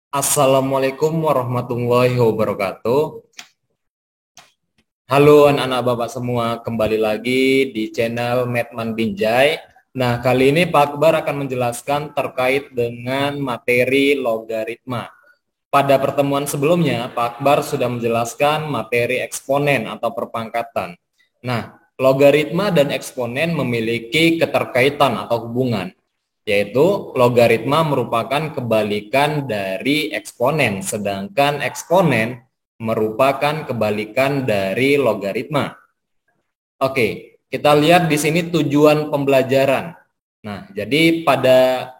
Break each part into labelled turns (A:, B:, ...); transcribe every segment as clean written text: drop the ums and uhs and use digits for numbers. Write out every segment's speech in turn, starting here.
A: Assalamualaikum warahmatullahi wabarakatuh. Halo anak-anak Bapak semua, kembali lagi di channel Medman Binjai. Nah, kali ini Pak Akbar akan menjelaskan terkait dengan materi logaritma. Pada pertemuan sebelumnya, Pak Akbar sudah menjelaskan materi eksponen atau perpangkatan. Nah, logaritma dan eksponen memiliki keterkaitan atau hubungan, yaitu logaritma merupakan kebalikan dari eksponen, sedangkan eksponen merupakan kebalikan dari logaritma. Oke, kita lihat di sini tujuan pembelajaran. Nah, jadi pada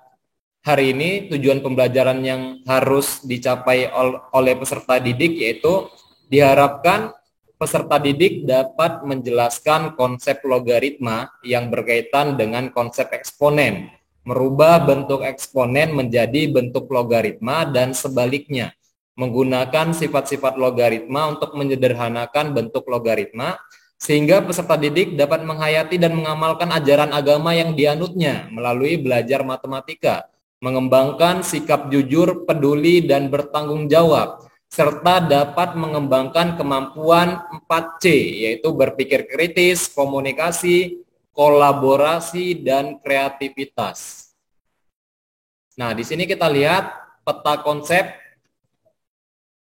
A: hari ini tujuan pembelajaran yang harus dicapai oleh peserta didik yaitu diharapkan peserta didik dapat menjelaskan konsep logaritma yang berkaitan dengan konsep eksponen, merubah bentuk eksponen menjadi bentuk logaritma dan sebaliknya, menggunakan sifat-sifat logaritma untuk menyederhanakan bentuk logaritma sehingga peserta didik dapat menghayati dan mengamalkan ajaran agama yang dianutnya melalui belajar matematika, mengembangkan sikap jujur, peduli, dan bertanggung jawab, serta dapat mengembangkan kemampuan 4C, yaitu berpikir kritis, komunikasi, kolaborasi, dan kreativitas. Nah, di sini kita lihat peta konsep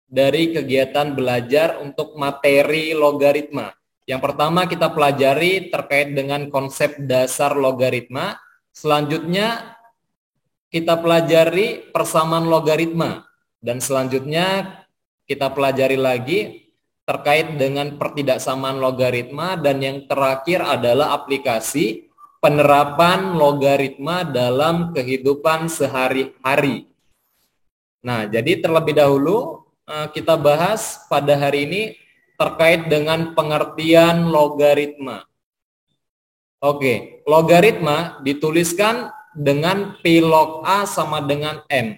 A: dari kegiatan belajar untuk materi logaritma. Yang pertama kita pelajari terkait dengan konsep dasar logaritma. Selanjutnya kita pelajari persamaan logaritma. Dan selanjutnya kita pelajari lagi terkait dengan pertidaksamaan logaritma. Dan yang terakhir adalah aplikasi penerapan logaritma dalam kehidupan sehari-hari. Nah, jadi terlebih dahulu kita bahas pada hari ini terkait dengan pengertian logaritma. Oke, logaritma dituliskan dengan P log A sama dengan M.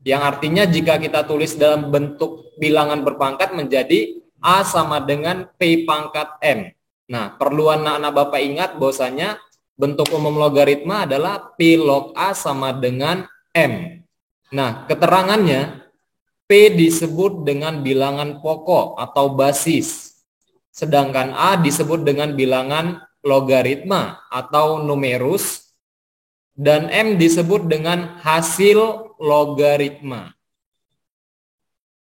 A: Yang artinya jika kita tulis dalam bentuk bilangan berpangkat menjadi A sama dengan P pangkat M. Nah, perlu anak-anak Bapak ingat bahwasanya bentuk umum logaritma adalah P log A sama dengan M. Nah, keterangannya P disebut dengan bilangan pokok atau basis, sedangkan A disebut dengan bilangan logaritma atau numerus, dan M disebut dengan hasil logaritma.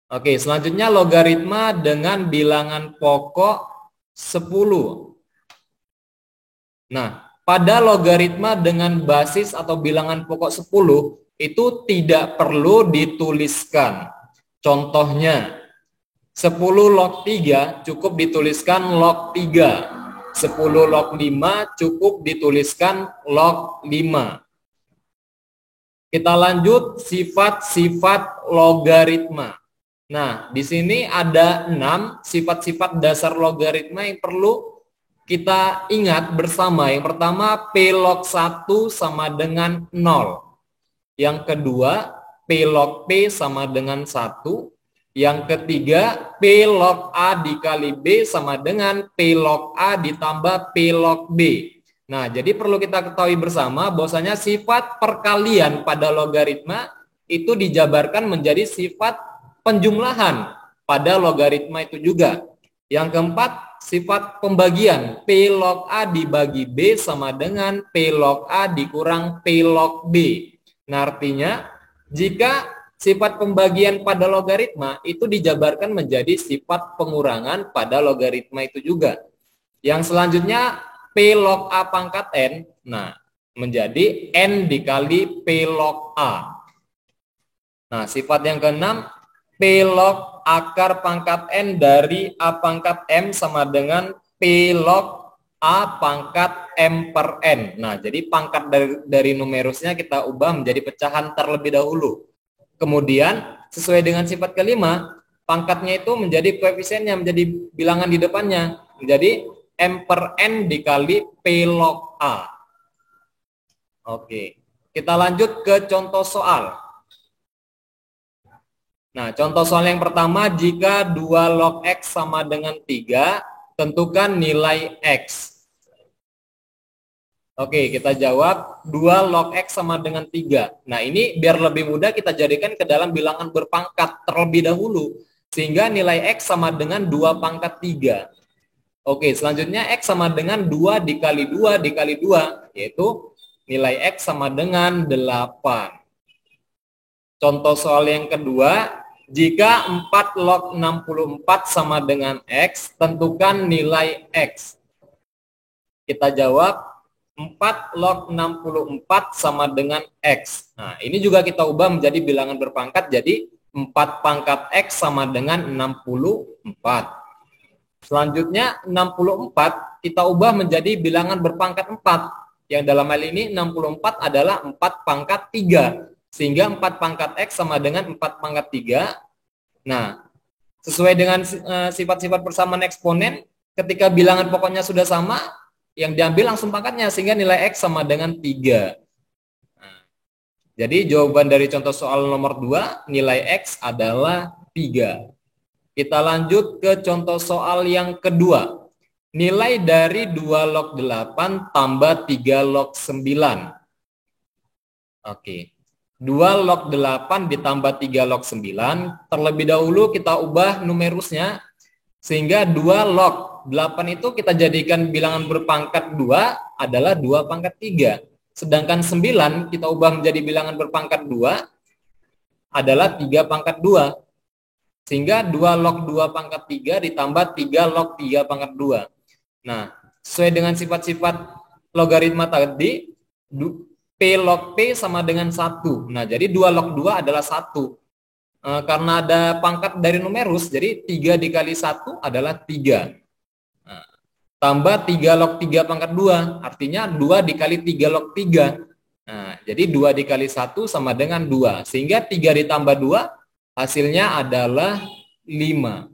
A: Oke, selanjutnya logaritma dengan bilangan pokok 10. Nah, pada logaritma dengan basis atau bilangan pokok 10 itu tidak perlu dituliskan. Contohnya, 10 log 3 cukup dituliskan log 3. 10 log 5 cukup dituliskan log 5. Kita lanjut sifat-sifat logaritma. Nah, di sini ada 6 sifat-sifat dasar logaritma yang perlu kita ingat bersama. Yang pertama, P log 1 sama dengan 0. Yang kedua, P log P sama dengan 1. Yang ketiga, P log A dikali B sama dengan P log A ditambah P log B. Nah, jadi perlu kita ketahui bersama bahwasanya sifat perkalian pada logaritma itu dijabarkan menjadi sifat penjumlahan pada logaritma itu juga. Yang keempat, sifat pembagian. P log A dibagi B sama dengan P log A dikurang P log B. Nah, artinya jika sifat pembagian pada logaritma itu dijabarkan menjadi sifat pengurangan pada logaritma itu juga. Yang selanjutnya P log A pangkat N, nah menjadi N dikali P log A. Nah, sifat yang keenam, P log akar pangkat N dari A pangkat M sama dengan P log A pangkat M per N. Nah, jadi pangkat dari numerusnya kita ubah menjadi pecahan terlebih dahulu. Kemudian, sesuai dengan sifat kelima, pangkatnya itu menjadi koefisiennya, menjadi bilangan di depannya. Menjadi M per N dikali P log A. Oke, kita lanjut ke contoh soal. Nah, contoh soal yang pertama, jika 2 log X sama dengan 3, tentukan nilai X. Oke, kita jawab 2 log X sama dengan 3. Nah, ini biar lebih mudah kita jadikan ke dalam bilangan berpangkat terlebih dahulu. Sehingga nilai X sama dengan 2 pangkat 3. Oke, selanjutnya X sama dengan 2 dikali 2 dikali 2. Yaitu nilai X sama dengan 8. Contoh soal yang kedua, jika 4 log 64 sama dengan X, tentukan nilai X. Kita jawab 4 log 64 sama dengan X. Nah, ini juga kita ubah menjadi bilangan berpangkat, jadi 4 pangkat X sama dengan 64. Selanjutnya 64 kita ubah menjadi bilangan berpangkat 4. Yang dalam hal ini 64 adalah 4 pangkat 3. Sehingga 4 pangkat X sama dengan 4 pangkat 3. Nah, sesuai dengan sifat-sifat persamaan eksponen, ketika bilangan pokoknya sudah sama, yang diambil langsung pangkatnya, sehingga nilai X sama dengan 3. Nah, jadi jawaban dari contoh soal nomor 2, nilai X adalah 3. Kita lanjut ke contoh soal yang kedua. Nilai dari 2 log 8 tambah 3 log 9. Oke. 2 log 8 ditambah 3 log 9. Terlebih dahulu kita ubah numerusnya. Sehingga 2 log 8 itu kita jadikan bilangan berpangkat 2 adalah 2 pangkat 3. Sedangkan 9 kita ubah menjadi bilangan berpangkat 2 adalah 3 pangkat 2. Sehingga 2 log 2 pangkat 3 ditambah 3 log 3 pangkat 2. Nah, sesuai dengan sifat-sifat logaritma tadi, P log P sama dengan 1. Nah, jadi 2 log 2 adalah 1. Karena ada pangkat dari numerus, jadi 3 dikali 1 adalah 3. Nah, tambah 3 log 3 pangkat 2, artinya 2 dikali 3 log 3. Nah, jadi 2 dikali 1 sama dengan 2. Sehingga 3 ditambah 2, hasilnya adalah 5.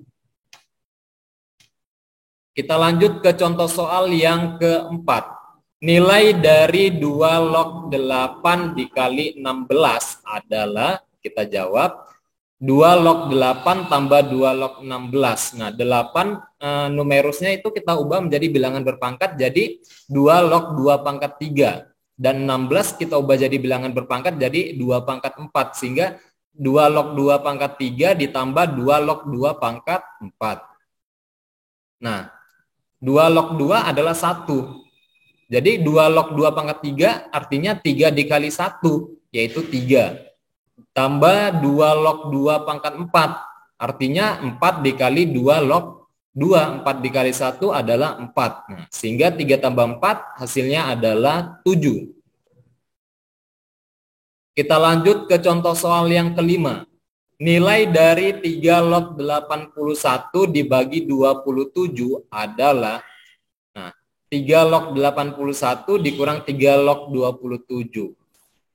A: Kita lanjut ke contoh soal yang keempat. Nilai dari 2 log 8 dikali 16 adalah, kita jawab, 2 log 8 tambah 2 log 16. Nah, 8 numerusnya itu kita ubah menjadi bilangan berpangkat, jadi 2 log 2 pangkat 3. Dan 16 kita ubah jadi bilangan berpangkat, jadi 2 pangkat 4. Sehingga 2 log 2 pangkat 3 ditambah 2 log 2 pangkat 4. Nah, 2 log 2 adalah 1. Jadi 2 log 2 pangkat 3 artinya 3 dikali 1, yaitu 3. Tambah 2 log 2 pangkat 4, artinya 4 dikali 2 log 2. 4 dikali 1 adalah 4. Nah, sehingga 3 tambah 4 hasilnya adalah 7. Kita lanjut ke contoh soal yang kelima. Nilai dari 3 log 81 dibagi 27 adalah, nah, 3 log 81 dikurang 3 log 27.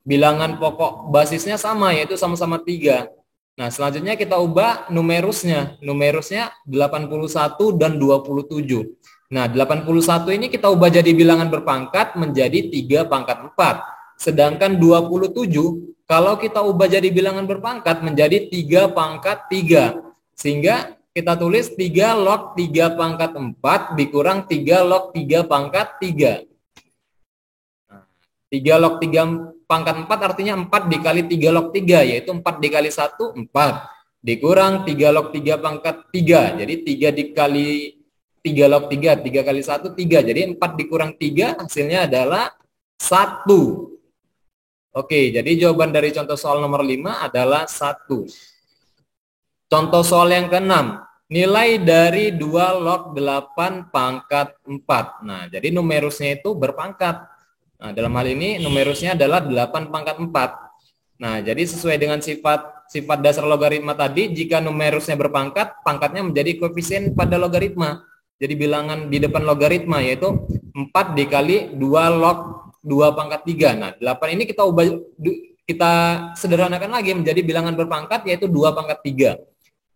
A: Bilangan pokok basisnya sama, yaitu sama-sama 3. Nah, selanjutnya kita ubah numerusnya. Numerusnya 81 dan 27. Nah, 81 ini kita ubah jadi bilangan berpangkat menjadi 3 pangkat 4. Sedangkan 27, kalau kita ubah jadi bilangan berpangkat menjadi 3 pangkat 3. Sehingga kita tulis 3 log 3 pangkat 4 dikurang 3 log 3 pangkat 3. 3 log 3 pangkat 4 artinya 4 dikali 3 log 3, yaitu 4 dikali 1, 4. Dikurang 3 log 3 pangkat 3, jadi 3 dikali 3 log 3, 3 kali 1, 3. Jadi 4 dikurang 3 hasilnya adalah 1. Oke, jadi jawaban dari contoh soal nomor 5 adalah 1. Contoh soal yang ke-6. Nilai dari 2 log 8 pangkat 4. Nah, jadi numerusnya itu berpangkat. Nah, dalam hal ini numerusnya adalah 8 pangkat 4. Nah, jadi sesuai dengan sifat dasar logaritma tadi, jika numerusnya berpangkat, pangkatnya menjadi koefisien pada logaritma. Jadi bilangan di depan logaritma, yaitu 4 dikali 2 log 2 pangkat 3. Nah, 8 ini kita ubah, kita sederhanakan lagi menjadi bilangan berpangkat, yaitu 2 pangkat 3.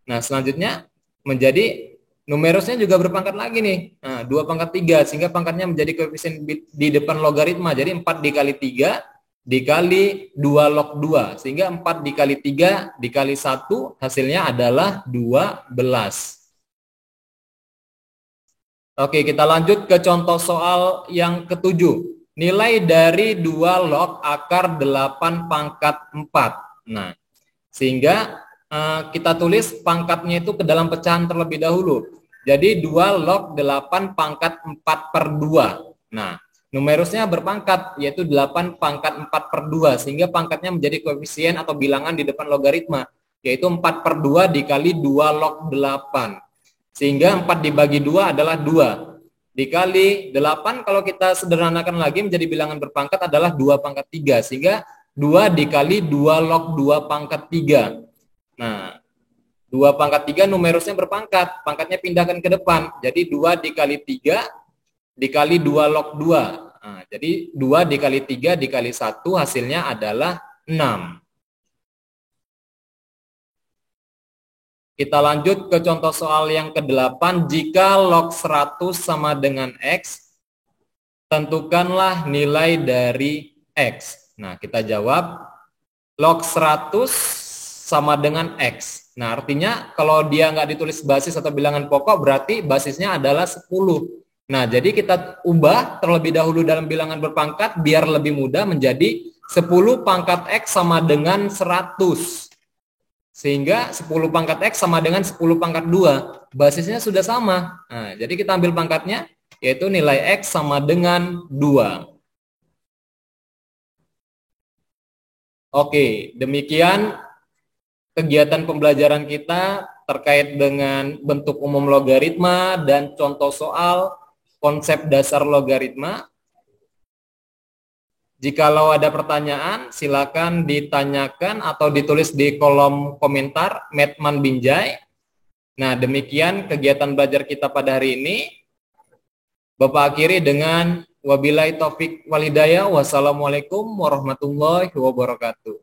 A: Nah, selanjutnya menjadi numerusnya juga berpangkat lagi nih. Nah, 2 pangkat 3, sehingga pangkatnya menjadi koefisien di depan logaritma. Jadi 4 dikali 3 dikali 2 log 2. Sehingga 4 dikali 3 dikali 1 hasilnya adalah 12. Oke, kita lanjut ke contoh soal yang ke-7. nilai dari 2 log akar 8 pangkat 4. Nah, sehingga kita tulis pangkatnya itu ke dalam pecahan terlebih dahulu. Jadi 2 log 8 pangkat 4 per 2. Nah, numerusnya berpangkat, yaitu 8 pangkat 4 per 2, sehingga pangkatnya menjadi koefisien atau bilangan di depan logaritma, yaitu 4 per 2 dikali 2 log 8. Sehingga 4 dibagi 2 adalah 2. Dikali 8, kalau kita sederhanakan lagi menjadi bilangan berpangkat adalah 2 pangkat 3. Sehingga 2 dikali 2 log 2 pangkat 3. Nah, 2 pangkat 3 numerusnya berpangkat, pangkatnya pindahkan ke depan. Jadi 2 dikali 3 dikali 2 log 2. Nah, jadi 2 dikali 3 dikali 1 hasilnya adalah 6. Kita lanjut ke contoh soal yang ke-8. Jika log 100 sama dengan X, tentukanlah nilai dari X. Nah, kita jawab log 100 sama dengan X. Nah, artinya kalau dia nggak ditulis basis atau bilangan pokok, berarti basisnya adalah 10. Nah, jadi kita ubah terlebih dahulu dalam bilangan berpangkat biar lebih mudah menjadi 10 pangkat X sama dengan 100. Sehingga 10 pangkat X sama dengan 10 pangkat 2. Basisnya sudah sama. Nah, jadi kita ambil pangkatnya, yaitu nilai X sama dengan 2. Oke, demikian kegiatan pembelajaran kita terkait dengan bentuk umum logaritma dan contoh soal konsep dasar logaritma. Jikalau ada pertanyaan, silakan ditanyakan atau ditulis di kolom komentar Medman Binjai. Nah, demikian kegiatan belajar kita pada hari ini. Bapak akhiri dengan wabillahi taufik walhidayah. Wassalamualaikum warahmatullahi wabarakatuh.